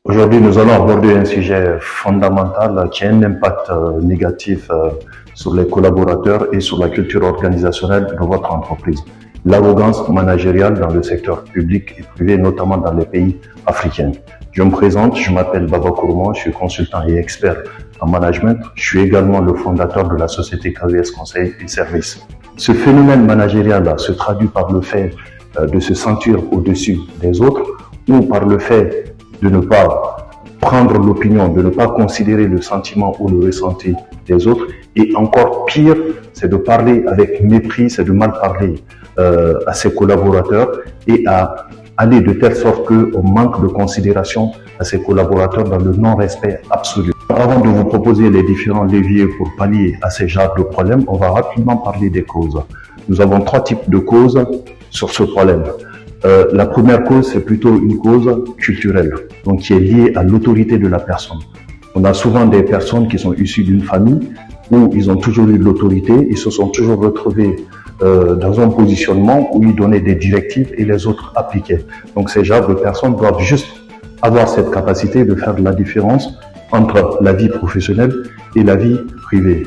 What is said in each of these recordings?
Aujourd'hui, nous allons aborder un sujet fondamental qui a un impact négatif sur les collaborateurs et sur la culture organisationnelle de votre entreprise. L'arrogance managériale dans le secteur public et privé, notamment dans les pays africains. Je me présente, je m'appelle Baba Kourman, je suis consultant et expert en management. Je suis également le fondateur de la société KVS Conseil et Services. Ce phénomène managérial se traduit par le fait de se sentir au-dessus des autres ou par le fait de ne pas prendre l'opinion, de ne pas considérer le sentiment ou le ressenti des autres. Et encore pire, c'est de parler avec mépris, c'est de mal parler à ses collaborateurs et à aller de telle sorte qu'on manque de considération à ses collaborateurs dans le non-respect absolu. Avant de vous proposer les différents leviers pour pallier à ces genres de problèmes, on va rapidement parler des causes. Nous avons 3 types de causes sur ce problème. La première cause, c'est plutôt une cause culturelle, donc qui est liée à l'autorité de la personne. On a souvent des personnes qui sont issues d'une famille où ils ont toujours eu de l'autorité, ils se sont toujours retrouvés dans un positionnement où ils donnaient des directives et les autres appliquaient. Donc ces genres de personnes doivent juste avoir cette capacité de faire la différence entre la vie professionnelle et la vie privée.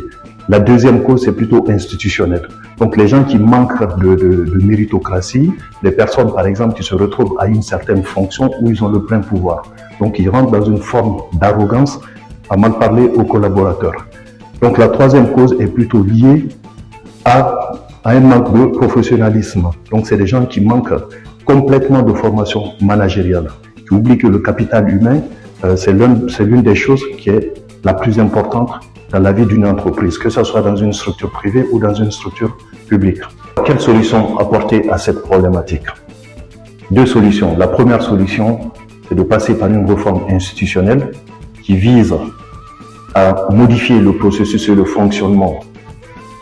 La deuxième cause, c'est plutôt institutionnel. Donc les gens qui manquent de méritocratie, les personnes par exemple qui se retrouvent à une certaine fonction où ils ont le plein pouvoir. Donc ils rentrent dans une forme d'arrogance à mal parler aux collaborateurs. Donc la troisième cause est plutôt liée à un manque de professionnalisme. Donc c'est des gens qui manquent complètement de formation managériale, qui oublient que le capital humain, c'est l'une des choses qui est la plus importante dans la vie d'une entreprise, que ce soit dans une structure privée ou dans une structure publique. Quelle solution apporter à cette problématique? 2 solutions. La première solution, c'est de passer par une réforme institutionnelle qui vise à modifier le processus et le fonctionnement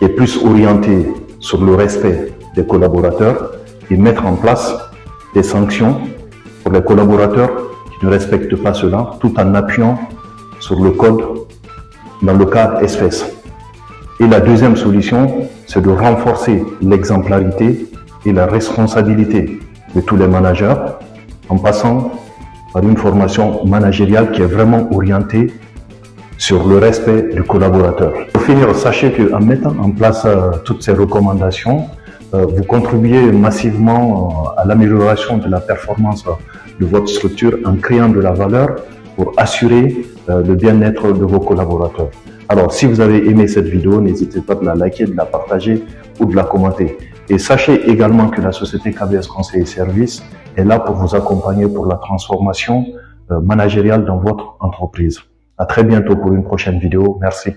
qui est plus orienté sur le respect des collaborateurs et mettre en place des sanctions pour les collaborateurs qui ne respectent pas cela, tout en appuyant sur le code dans le cas espèce. Et la deuxième solution, c'est de renforcer l'exemplarité et la responsabilité de tous les managers en passant par une formation managériale qui est vraiment orientée sur le respect du collaborateur. Pour finir, sachez qu'en mettant en place toutes ces recommandations, vous contribuez massivement à l'amélioration de la performance de votre structure en créant de la valeur pour assurer le bien-être de vos collaborateurs. Alors, si vous avez aimé cette vidéo, n'hésitez pas de la liker, de la partager ou de la commenter. Et sachez également que la société KVS Conseil et Services est là pour vous accompagner pour la transformation managériale dans votre entreprise. À très bientôt pour une prochaine vidéo. Merci.